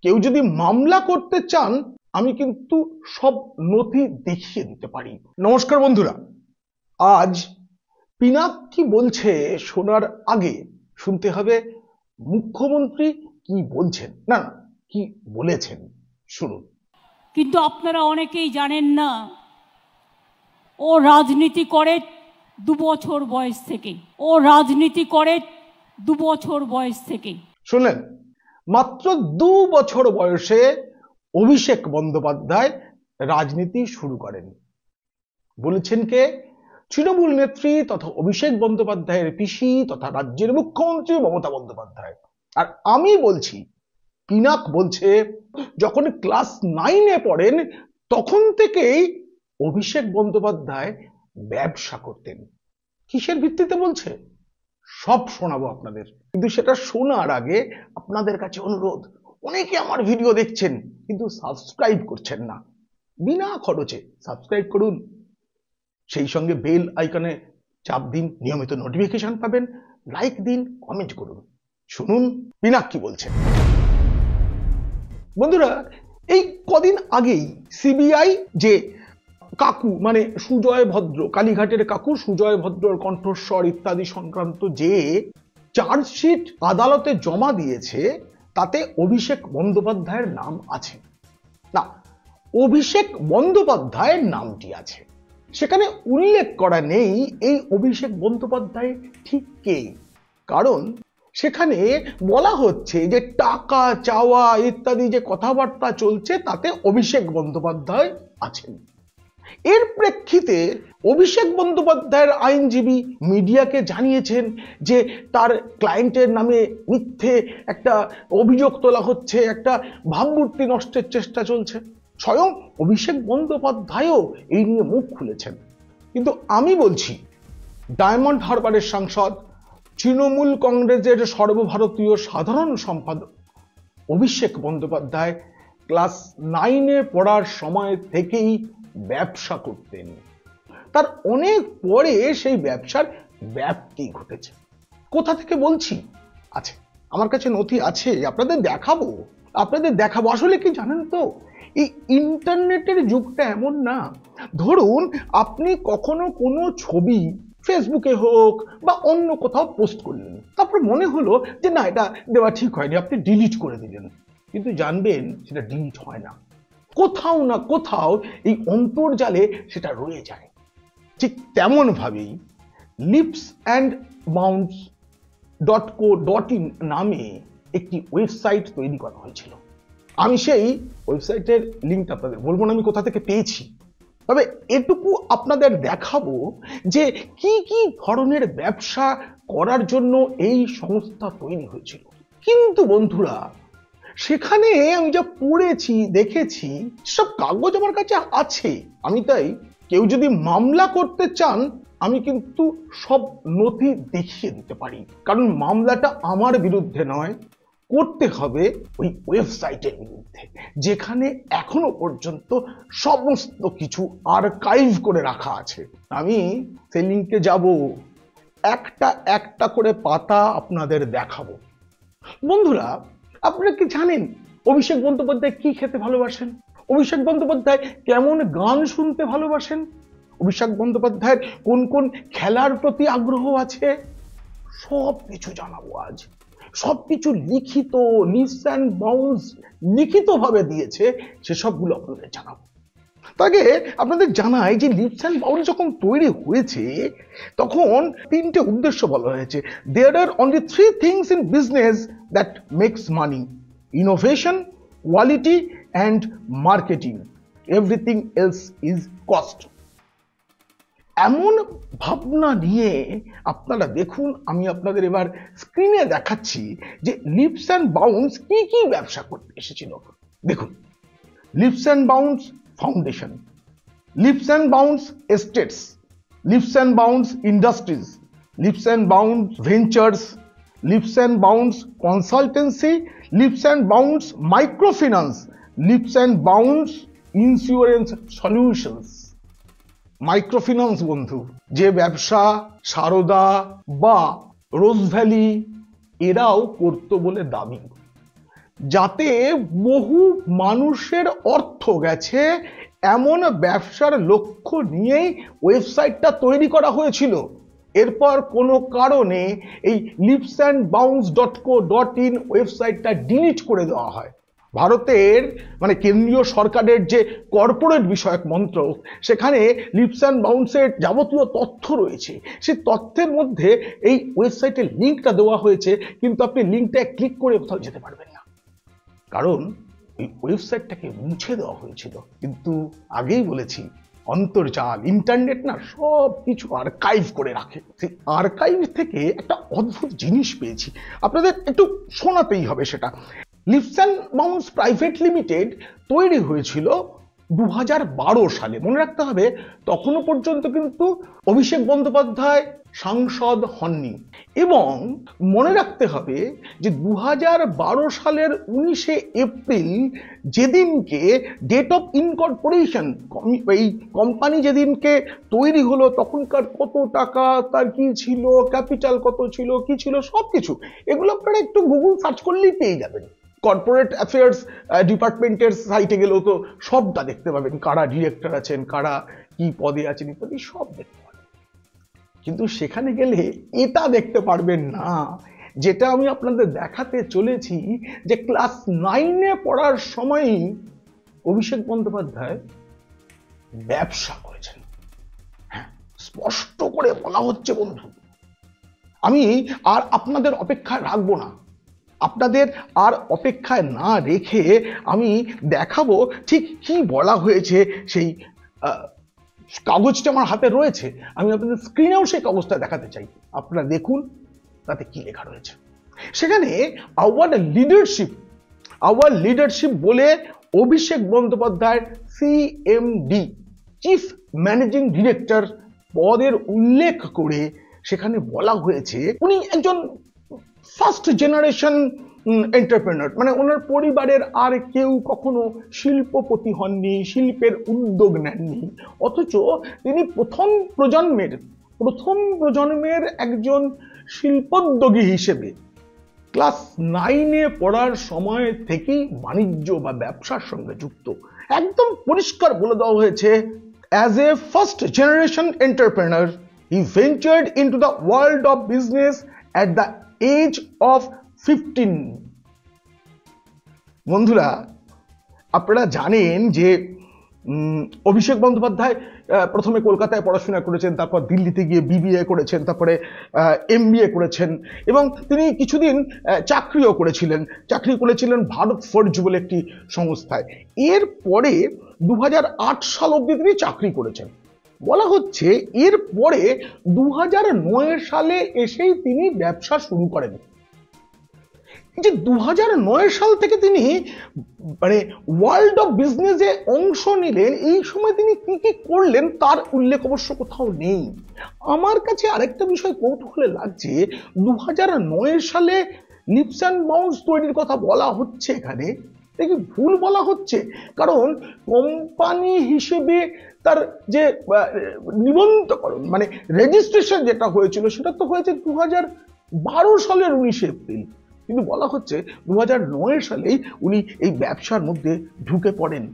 কেউ যদি মামলা করতে চান আমি কিন্তু সব নথি দেখিয়ে দিতে পারি। নমস্কার বন্ধুরা, আজ পিনাক কি বলছে শোনার আগে শুনতে হবে মুখ্যমন্ত্রী কি বলছেন, না কি বলেছেন, শুনুন। কিন্তু আপনারা অনেকেই জানেন না, ও রাজনীতি করে 2 বছর বয়স থেকে। ও রাজনীতি করে 2 বছর বয়স থেকে। শুনলেন, মাত্র 2 বছর বয়সে অভিষেক বন্দ্যোপাধ্যায় রাজনীতি শুরু করেন। বলেছেন কে? তৃণমূল নেত্রী তথা অভিষেক বন্দ্যোপাধ্যায়ের পিসি তথা রাজ্যের মুখ্যমন্ত্রী মমতা বন্দ্যোপাধ্যায়। আর আমি বলছি, পিনাক বলছে যখন ক্লাস 9-এ পড়েন তখন থেকেই অভিষেক বন্দ্যোপাধ্যায় ব্যবসা করতেন। কিসের ভিত্তিতে বলছে সব শোনাবো আপনাদের, কিন্তু সেটা শোনার আগে আপনাদের কাছে অনুরোধ, অনেকে আমার ভিডিও দেখছেন কিন্তু সাবস্ক্রাইব করছেন না, বিনা খরচে সাবস্ক্রাইব করুন, সেই সঙ্গে বেল আইকনে চাপ দিন, নিয়মিত নোটিফিকেশন পাবেন, লাইক দিন, কমেন্ট করুন। শুনুন পিনাক কি বলছেন। বন্ধুরা, এই কদিন আগেই সিবিআই যে কাকু মানে সুজয় ভদ্র, কালীঘাটের কাকু সুজয় ভদ্রর কণ্ঠস্বর ইত্যাদি সংক্রান্ত যে চার্জশিট আদালতে জমা দিয়েছে তাতে অভিষেক বন্দ্যোপাধ্যায়ের নাম আছে না, অভিষেক বন্দ্যোপাধ্যায়ের নামটি আছে, সেখানে উল্লেখ করা নেই এই অভিষেক বন্দ্যোপাধ্যায় ঠিক কে। কারণ সেখানে বলা হচ্ছে যে টাকা চাওয়া ইত্যাদি যে কথাবার্তা চলছে তাতে অভিষেক বন্দ্যোপাধ্যায় আছেন। এর প্রেক্ষিতে অভিষেক বন্দ্যোপাধ্যায়ের আইনজীবী মিডিয়াকে জানিয়েছেন যে তার ক্লায়েন্টের নামে মিথ্যে একটা অভিযোগ তোলা হচ্ছে, একটা ভাবমূর্তি নষ্টের চেষ্টা চলছে। স্বয়ং অভিষেক বন্দ্যোপাধ্যায়ও এই নিয়ে মুখ খুলেছেন। কিন্তু আমি বলছি, ডায়মন্ড হারবারের সাংসদ, তৃণমূল কংগ্রেসের সর্বভারতীয় সাধারণ সম্পাদক অভিষেক বন্দ্যোপাধ্যায় ক্লাস 9-এ পড়ার সময় থেকেই ব্যবসা করতেন। তার অনেক পরে সেই ব্যবসার ব্যাপ্তি ঘটেছে। কোথা থেকে বলছি? আছে, আমার কাছে নথি আছে, আপনাদের দেখাবো। আসলে কি জানেন তো, এই ইন্টারনেটের যুগটা এমন না, ধরুন আপনি কখনো কোনো ছবি ফেসবুকে হোক বা অন্য কোথাও পোস্ট করলেন, তারপর মনে হলো যে না, এটা দেওয়া ঠিক হয়নি, আপনি ডিলিট করে দিলেন, কিন্তু জানবেন সেটা ডিলিট হয় না, কোথাও না কোথাও এই অন্তর্জালে সেটা রয়ে যায়। ঠিক তেমন ভাবেই lipsandbounds.co.in নামে একটি ওয়েবসাইট তৈরি করা হয়েছিল। আমি সেই ওয়েবসাইটের লিঙ্ক আপনাদের বলবো না আমি কোথা থেকে পেয়েছি, তবে এটুকু আপনাদের দেখাবো যে কি কি ধরনের ব্যবসা করার জন্য এই সংস্থা তৈরি হয়েছিল। কিন্তু বন্ধুরা, সেখানে আমি যা পড়েছি দেখেছি সব কাগজ আমার কাছে আছে, আমি তাই কেউ যদি মামলা করতে চান আমি কিন্তু সব নথি দেখিয়ে দিতে পারি, কারণ মামলাটা আমার বিরুদ্ধে নয়, করতে হবে ওই ওয়েবসাইটের বিরুদ্ধে, যেখানে এখনো পর্যন্ত সমস্ত কিছু আর্কাইভ করে রাখা আছে। আমি সেই লিঙ্কে যাব, একটা একটা করে পাতা আপনাদের দেখাবো। বন্ধুরা, আপনারা কি জানেন অভিষেক বন্দ্যোপাধ্যায় কি খেতে ভালোবাসেন? অভিষেক বন্দ্যোপাধ্যায় কেমন গান শুনতে ভালোবাসেন? অভিষেক বন্দ্যোপাধ্যায়ের কোন কোন খেলার প্রতি আগ্রহ আছে? সব কিছু জানাবো আজ। সবকিছু লিখিত, লিপস অ্যান্ড বাউন্স লিখিতভাবে দিয়েছে, সেসবগুলো আপনাদের জানাবো। তাকে আপনাদের জানাই যে লিপস অ্যান্ড বাউন্স যখন তৈরি হয়েছে তখন 3টে উদ্দেশ্য বলা হয়েছে। There are only 3 things in business that makes money: innovation, quality and marketing. Everything else is cost. এমন ভাবনা নিয়ে আপনারা দেখুন, আমি আপনাদের এবার স্ক্রিনে দেখাচ্ছি যে লিপস অ্যান্ড বাউন্স কি কি ব্যবসা করতে এসেছিল। দেখুন, Leaps and Bounds Foundation, Leaps and Bounds Estates, Leaps and Bounds Industries, Leaps and Bounds Ventures, Leaps and Bounds Consultancy, Leaps and Bounds Microfinance, Leaps and Bounds Insurance Solutions. Microfinance বন্ধু, যে ব্যবসা সারদা বা রোজভ্যালি এরাও করতো বলে দাবি। যাতে বহু মানুষের অর্থ গেছে এমন ব্যবসার লক্ষ্য নিয়েই ওয়েবসাইটটা তৈরি করা হয়েছিল। এরপর কোনো কারণে এই lipsandbounce.co.in ওয়েবসাইটটা ডিলিট করে দেওয়া হয়। ভারতের মানে কেন্দ্রীয় সরকারের যে কর্পোরেট বিষয়ক মন্ত্রক, সেখানে লিপস অ্যান্ড বাউন্সের যাবতীয় তথ্য রয়েছে। সেই তথ্যের মধ্যে এই ওয়েবসাইটের লিঙ্কটা দেওয়া হয়েছে, কিন্তু আপনি লিঙ্কটা ক্লিক করে কোথাও যেতে পারবেন না, কারণ এই ওয়েবসাইটটাকে মুছে দেওয়া হয়েছিল। কিন্তু আগেই বলেছি, অন্তর্জাল ইন্টারনেট না সব কিছু আর্কাইভ করে রাখে। সেই আর্কাইভ থেকে একটা অদ্ভুত জিনিস পেয়েছি, আপনাদের একটু শোনাতেই হবে সেটা। Leaps and Bounds Private Limited তৈরি হয়েছিল 2012 সালে। মনে রাখতে হবে তখনও পর্যন্ত কিন্তু অভিষেক বন্দ্যোপাধ্যায় সাংসদ হননি। এবং মনে রাখতে হবে যে 2012 সালের 19শে এপ্রিল যেদিনকে ডেট অফ ইনকর্পোরেশন, এই কোম্পানি যেদিনকে তৈরি হলো, তখনকার কত টাকা, তার কি ছিল, ক্যাপিটাল কত ছিল, কি ছিল, সব কিছু এগুলো আপনারা একটু গুগল সার্চ করলেই পেয়ে যাবেন। কর্পোরেট অ্যাফেয়ার্স ডিপার্টমেন্টের সাইটে গেলেও তো সবটা দেখতে পাবেন, কারা ডিরেক্টর আছেন, কারা কি পদে আছেন ইত্যাদি সব দেখতে পাবেন। কিন্তু সেখানে গেলে এটা দেখতে পারবেন না যেটা আমি আপনাদের দেখাতে চলেছি, যে ক্লাস 9-এ পড়ার সময়ই অভিষেক বন্দ্যোপাধ্যায় ব্যবসা করেছেন। হ্যাঁ, স্পষ্ট করে বলা হচ্ছে বন্ধু। আমি আর আপনাদের অপেক্ষায় রাখবো না, আপনাদের আর অপেক্ষায় না রেখে আমি দেখাবো ঠিক কি বলা হয়েছে। সেই কাগজটা আমার হাতে রয়েছে, আমি আপনাদের স্ক্রিনেও সেই কাগজটা দেখাতে চাই, আপনারা দেখুন তাতে কি লেখা রয়েছে। সেখানে আওয়ার লিডারশিপ বলে Abhishek Bandyopadhyay CMD, chief managing director পদের উল্লেখ করে সেখানে বলা হয়েছে উনি একজন ফার্স্ট জেনারেশন এন্টারপ্রেনার, মানে ওনার পরিবারের আর কেউ কখনো শিল্পপতি হননি, শিল্পের উদ্যোগ নেননি, অথচ তিনি প্রথম প্রজন্মের একজন শিল্পোদ্যোগী হিসেবে ক্লাস 9-এ পড়ার সময় থেকেই বাণিজ্য বা ব্যবসার সঙ্গে যুক্ত। একদম পরিষ্কার বলে দেওয়া হয়েছে, as a first generation entrepreneur he ventured into the world of business at the age of 15। বন্ধুরা, আপনারা জানেন যে অভিষেক বন্দ্যোপাধ্যায় প্রথমে কলকাতায় পড়াশোনা করেছেন, তারপর দিল্লিতে গিয়ে বিবিএ করেছেন, তারপরে এমবিএ করেছেন, এবং তিনি কিছুদিন চাকরি করেছিলেন ভারত ফোর্জ বলে একটি সংস্থায়। এরপরে 2008 সাল অবধি তিনি চাকরি করেছেন। বলা হচ্ছে এরপরে 2009 সালে এসেই তিনি ব্যবসা শুরু করেন। যে 2009 সাল থেকে তিনি মানে ওয়ার্ল্ড অফ বিজনেসে অংশ নিলেন, এই সময় তিনি কি কি করলেন তার উল্লেখ অবশ্য কোথাও নেই। আমার কাছে আরেকটা বিষয় কৌতূহলে লাগছে, 2009 সালে লিপস অ্যান্ড বাউন্স তৈরির কথা বলা হচ্ছে, এখানে দেখি ভুল বলা হচ্ছে, কারণ কোম্পানি হিসেবে তার যে নিবন্ধকরণ মানে রেজিস্ট্রেশন যেটা হয়েছিল সেটা তো হয়েছে 2012 সালের 19শে এপ্রিল, কিন্তু বলা হচ্ছে 2009 সালেই উনি এই ব্যবসার মধ্যে ঢুকে পড়েন।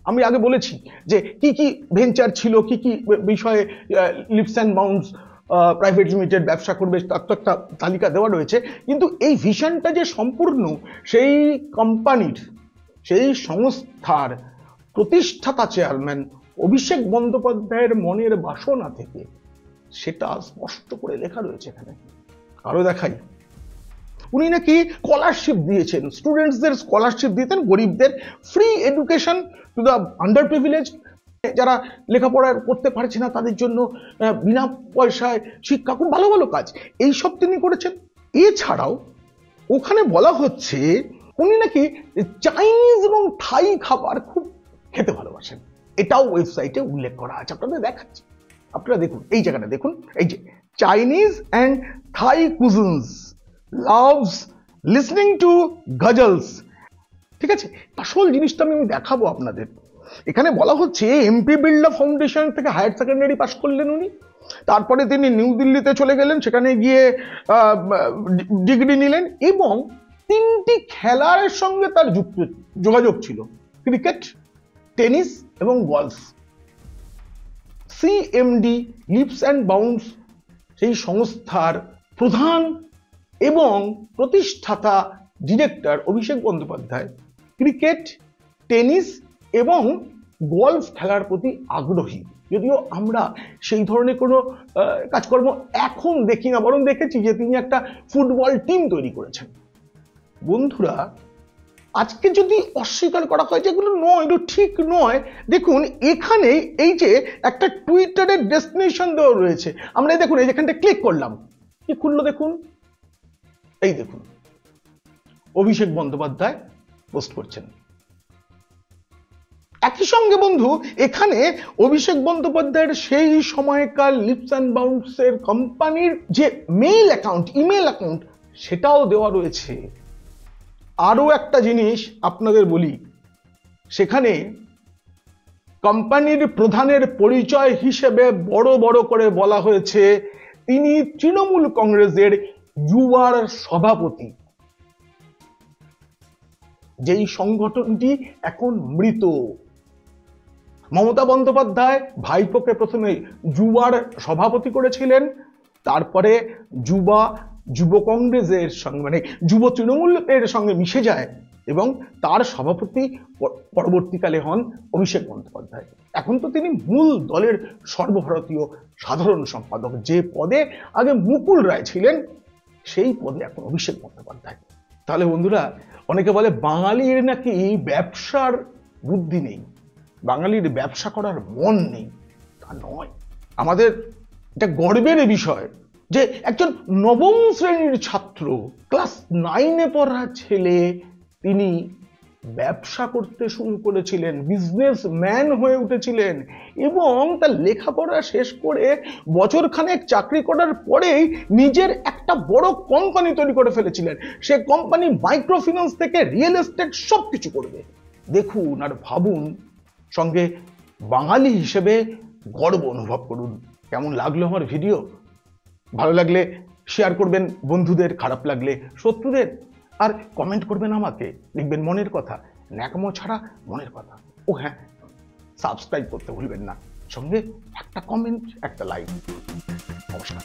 আমি আগে বলেছি যে কি কি ভেঞ্চার ছিল, কি কি বিষয়ে Leaps and Bounds Private Limited ব্যবসা করবে তার তো একটা তালিকা দেওয়া রয়েছে, কিন্তু এই ভিশনটা যে সম্পূর্ণ সেই কোম্পানির, সেই সংস্থার প্রতিষ্ঠাতা চেয়ারম্যান অভিষেক বন্দ্যোপাধ্যায়ের মনের বাসনা থেকে, সেটা স্পষ্ট করে লেখা রয়েছে এখানে। আরো দেখাই, উনি নাকি স্কলারশিপ দিয়েছেন, স্টুডেন্টসদের স্কলারশিপ দিতেন, গরিবদের free education to the under privilege, যারা লেখাপড়া করতে পারছে না তাদের জন্য বিনা পয়সায় শিক্ষা, খুব ভালো ভালো কাজ এইসব তিনি করেছেন। এছাড়াও ওখানে বলা হচ্ছে উনি নাকি চাইনিজ এবং থাই খাবার খুব খেতে ভালোবাসেন, এটাও ওয়েবসাইটে উল্লেখ করা আছে, আপনাদের দেখাচ্ছি, আপনারা দেখুন এই জায়গাটা দেখুন, এই যে Chinese and Thai cuisines loves listening to ghazals. ঠিক আছে, আসল জিনিসটা আমি দেখাবো আপনাদের। এখানে বলা হচ্ছে এমপি বিড়লা ফাউন্ডেশন থেকে হায়ার সেকেন্ডারি পাস করলেন উনি, তারপরে তিনি নিউ দিল্লিতে চলে গেলেন, সেখানে গিয়ে ডিগ্রি নিলেন এবং 3টি খেলার সঙ্গে তার যোগাযোগ ছিল: ক্রিকেট, টেনিস এবং golf. CMD leaps and bounds সেই সংস্থার প্রধান এবং প্রতিষ্ঠাতা director Abhishek Bandyopadhyay cricket, tennis এবং গলফ খেলার প্রতি আগ্রহী। যদিও আমরা সেই ধরনের কোনো কাজকর্ম এখন দেখি না, বরং দেখেছি যে তিনি একটা ফুটবল টিম তৈরি করেছেন। বন্ধুরা, আজকে যদি অস্বীকার করা হয় যেগুলো নয়, এগুলো ঠিক নয়, দেখুন এখানে এই যে একটা টুইটারের ডেস্টিনেশন দেওয়া রয়েছে, আমরা দেখুন এই যেখানটা ক্লিক করলাম, কি খুললো দেখুন, এই দেখুন অভিষেক বন্দ্যোপাধ্যায় পোস্ট করছেন। একই সঙ্গে বন্ধু এখানে অভিষেক বন্দ্যোপাধ্যায়ের সেই সময়কার লিপস অ্যান্ড বাউন্ডসের কোম্পানির যে মেইল অ্যাকাউন্ট, ইমেল অ্যাকাউন্ট, সেটাও দেওয়া রয়েছে। আরো একটা জিনিস আপনাদের বলি, সেখানে কোম্পানির প্রধানের পরিচয় হিসেবে বড় বড় করে বলা হয়েছে তিনি তৃণমূল কংগ্রেসের যুবার সভাপতি, যেই সংগঠনটি এখন মৃত। মমতা বন্দ্যোপাধ্যায় ভাইপোকে প্রথমে যুবার সভাপতি করেছিলেন, তারপরে যুব কংগ্রেসের সঙ্গে মানে যুব তৃণমূলের সঙ্গে মিশে যায় এবং তার সভাপতি পরবর্তীকালে হন অভিষেক বন্দ্যোপাধ্যায়। এখন তো তিনি মূল দলের সর্বভারতীয় সাধারণ সম্পাদক, যে পদে আগে মুকুল রায় ছিলেন সেই পদে এখন অভিষেক বন্দ্যোপাধ্যায়। তাহলে বন্ধুরা, অনেকে বলে বাঙালির নাকি ব্যবসার বুদ্ধি নেই, বাঙালির ব্যবসা করার মন নেই। তা নয়, আমাদের এটা গর্বের বিষয় যে একজন নবম শ্রেণীর ছাত্র, ক্লাস 9-এ পড়া ছেলে, তিনি ব্যবসা করতে শুরু করেছিলেন, বিজনেসম্যান হয়ে উঠেছিলেন এবং তার লেখাপড়া শেষ করে বছরখানেক চাকরি করার পরেই নিজের একটা বড় কোম্পানি তৈরি করে ফেলেছিলেন। সে কোম্পানি মাইক্রো ফিন্যান্স থেকে রিয়েল এস্টেট সব কিছু করবে। দেখুন আর ভাবুন, সঙ্গে বাঙালি হিসেবে গর্ব অনুভব করুন। কেমন লাগলো আমার ভিডিও? ভালো লাগলে শেয়ার করবেন বন্ধুদের, খারাপ লাগলে শত্রুদের, আর কমেন্ট করবেন আমাকে, লিখবেন মনের কথা, ন্যাকামো ছাড়া মনের কথা। ও হ্যাঁ, সাবস্ক্রাইব করতে ভুলবেন না, সঙ্গে একটা কমেন্ট, একটা লাইক। নমস্কার।